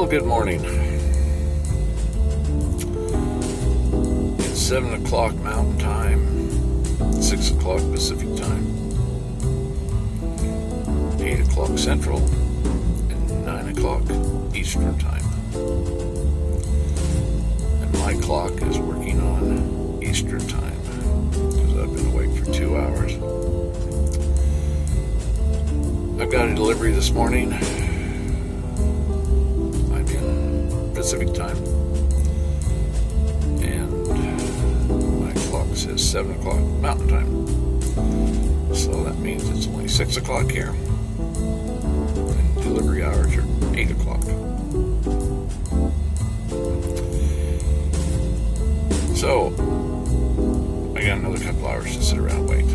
Well, good morning. It's 7 o'clock Mountain Time, 6 o'clock Pacific Time, 8 o'clock Central, and 9 o'clock Eastern Time. And my clock is working on Eastern Time because I've been awake for 2 hours. I've got a delivery this morning. I'm in Pacific Time, and my clock says 7 o'clock Mountain Time. So that means it's only 6 o'clock here, and delivery hours are 8 o'clock. So I got another couple hours to sit around and wait.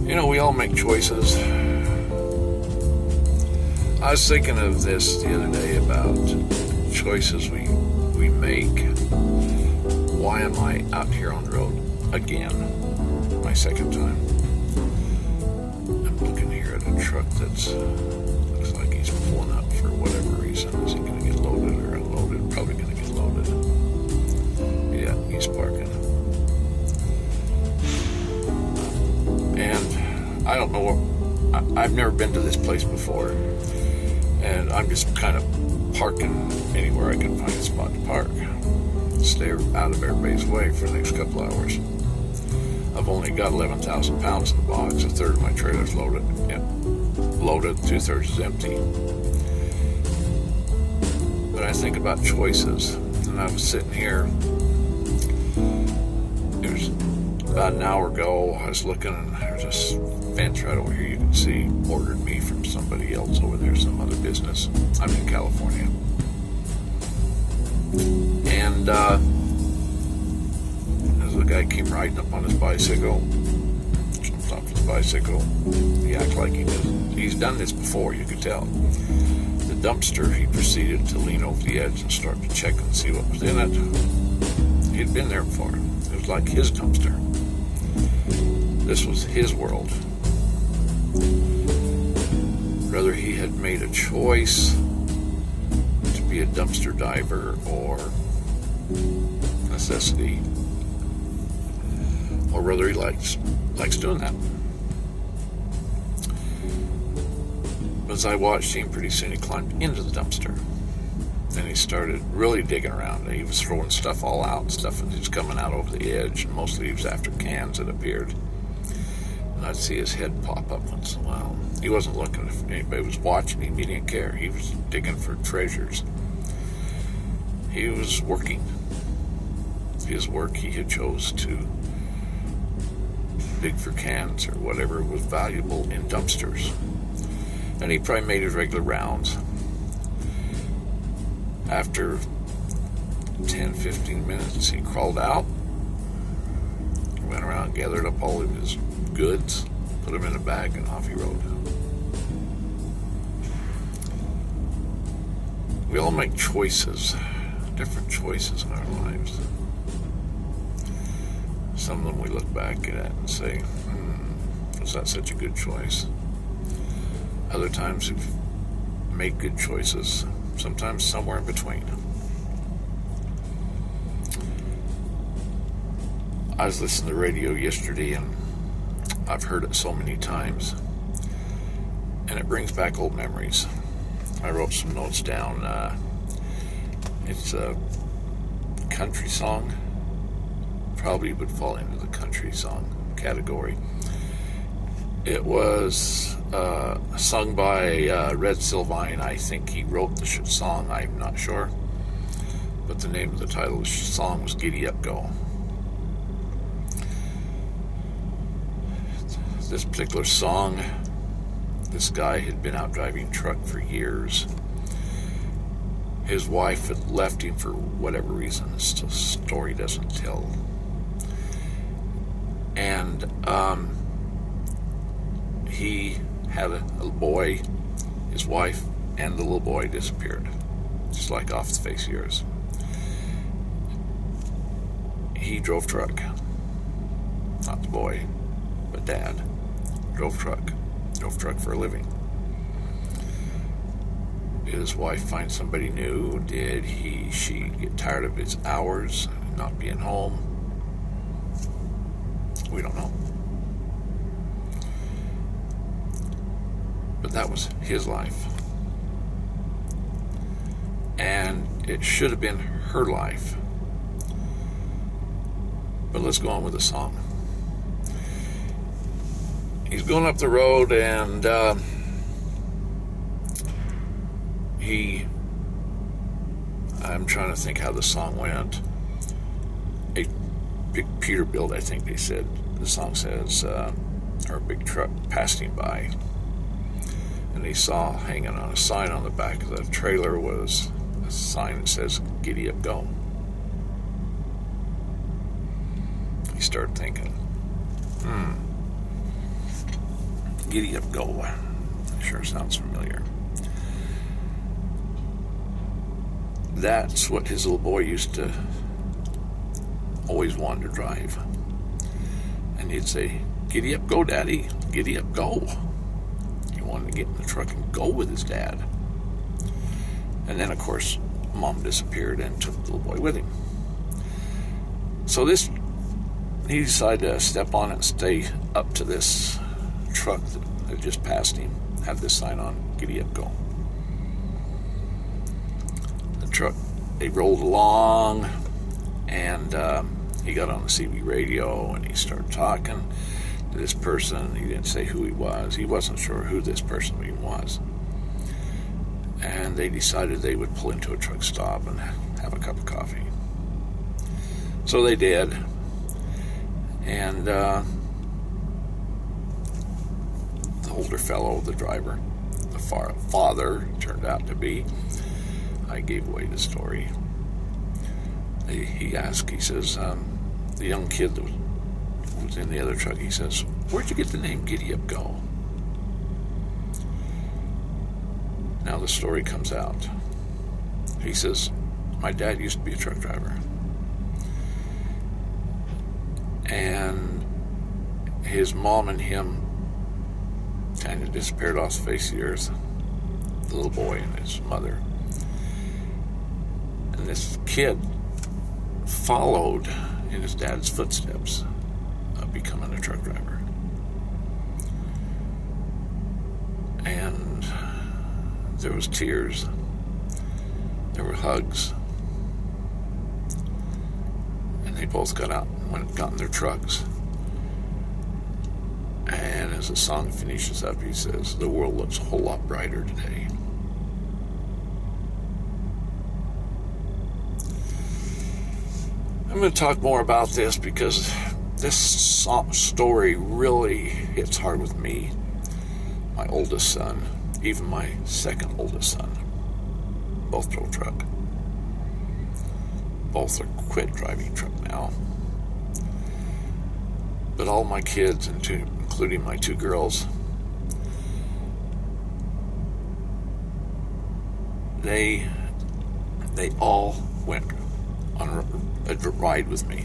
You know, we all make choices. I was thinking of this the other day about choices we make. Why am I out here on the road again? My second time. I'm looking here at a truck that's looks like he's pulling up for whatever reason. Is he going to get loaded or unloaded? Probably going to get loaded. Yeah, he's parking. And I don't know, I've never been to this place before, and I'm just kind of parking anywhere I can find a spot to park. Stay out of everybody's way for the next couple hours. I've only got 11,000 pounds in the box. A third of my trailer's loaded. Yeah, loaded, 2/3 is empty. But I think about choices, and I was sitting here. It was about an hour ago. I was looking, and there's this fence right over here. You can see ordered me from somebody else over there, some other business. I'm in California. And as the guy came riding up on his bicycle, jumped off his bicycle, he acted like he's done this before, you could tell. The dumpster, he proceeded to lean over the edge and start to check and see what was in it. He'd been there before. It was like his dumpster. This was his world. Whether he had made a choice to be a dumpster diver or necessity, or whether he likes doing that. As I watched him, pretty soon he climbed into the dumpster. Then he started really digging around. He was throwing stuff all out. Stuff was just coming out over the edge, and mostly it was after cans that appeared. And I'd see his head pop up once in a while. He wasn't looking if anybody was watching him. He didn't care. He was digging for treasures. He was working. His work, he had chose to dig for cans or whatever was valuable in dumpsters. And he probably made his regular rounds. After 10-15 minutes, he crawled out, went around, gathered up all of his goods, put them in a bag, and off he rode. We all make choices, different choices in our lives. Some of them we look back at and say, was that such a good choice? Other times we make good choices, sometimes somewhere in between. I was listening to the radio yesterday, and I've heard it so many times, and it brings back old memories. I wrote some notes down. It's a country song. Probably would fall into the country song category. It was sung by Red Sovine. I think he wrote the song. I'm not sure. But the name of the title of the song was Giddy Up Go. This particular song, this guy had been out driving truck for years. His wife had left him for whatever reason. The story doesn't tell. And he had a little boy. His wife and the little boy disappeared, just like off the face of yours. He drove truck. Not the boy, but Dad drove truck. drove truck for a living. Did his wife find somebody new? Did she get tired of his hours, not being home? We don't know. But that was his life. And it should have been her life. But let's go on with the song. He's going up the road, and I'm trying to think how the song went. A big Peterbilt, I think they said. The song says, or a big truck passed him by. And he saw hanging on a sign on the back of the trailer was a sign that says, "Giddy up, go." He started thinking, giddy up, go. Sure sounds familiar. That's what his little boy used to always want to drive. And he'd say, "Giddy up, go, Daddy. Giddy up, go." He wanted to get in the truck and go with his dad. And then, of course, Mom disappeared and took the little boy with him. So he decided to step on it and stay up to this truck that just passed him. Had this sign on, "Giddy up, go." The truck, they rolled along, and he got on the CB radio, and he started talking to this person. He didn't say who he was. He wasn't sure who this person even was. And they decided they would pull into a truck stop and have a cup of coffee. So they did. And the older fellow, the driver, the father turned out to be, I gave away the story. He asked, he says, the young kid that was in the other truck, he says, "Where'd you get the name Giddy Up Go?" Now the story comes out. He says, "My dad used to be a truck driver. And his mom and him kind of disappeared off the face of the earth. The little boy and his mother. And this kid followed in his dad's footsteps of becoming a truck driver. And there was tears. There were hugs. And they both got out and got in their trucks. And as the song finishes up, he says, "The world looks a whole lot brighter today." I'm going to talk more about this because this story really hits hard with me, my oldest son, even my second oldest son. Both drove truck. Both are quit driving truck now. But all my kids, including my two girls, they all went on a ride with me.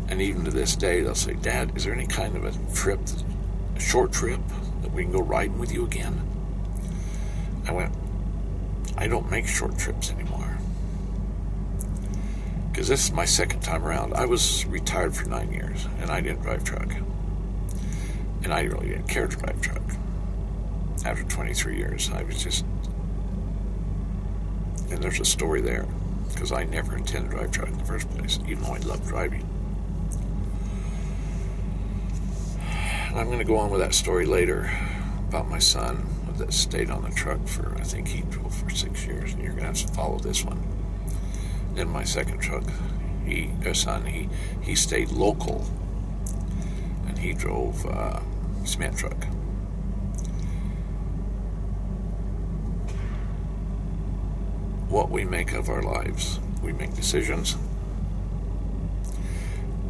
And even to this day, they'll say, "Dad, is there any kind of a short trip that we can go riding with you again?" I went, "I don't make short trips anymore. Because this is my second time around. I was retired for 9 years, and I didn't drive truck. And I really didn't care to drive truck. After 23 years, I was just... And there's a story there, because I never intended to drive truck in the first place, even though I loved driving. And I'm going to go on with that story later about my son that stayed on the truck for, I think he drove for 6 years, and you're going to have to follow this one. Then my second truck, he stayed local, and he drove cement truck. What we make of our lives, we make decisions.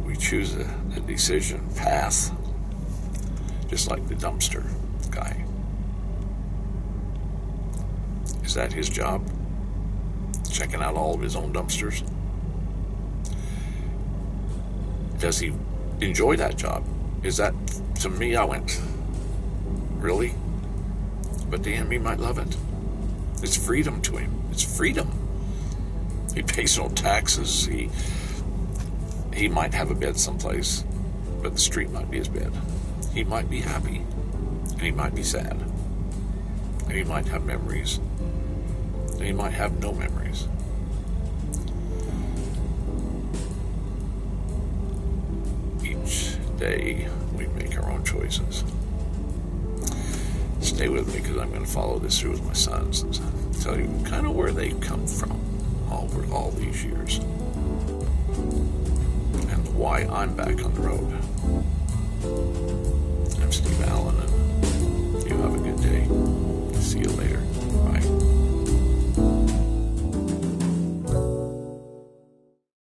We choose a decision path, just like the dumpster guy. Is that his job? Checking out all of his own dumpsters? Does he enjoy that job? Is that, to me, I went, Really? But the enemy might love it. It's freedom to him. It's freedom. He pays no taxes. He might have a bed someplace, but the street might be his bed. He might be happy, and he might be sad. And he might have memories, and he might have no memories. Each day we make our own choices. Stay with me, because I'm going to follow this through with my sons and tell you kind of where they come from over all these years and why I'm back on the road. I'm Steve Allen, and you have a good day. See you later. Bye.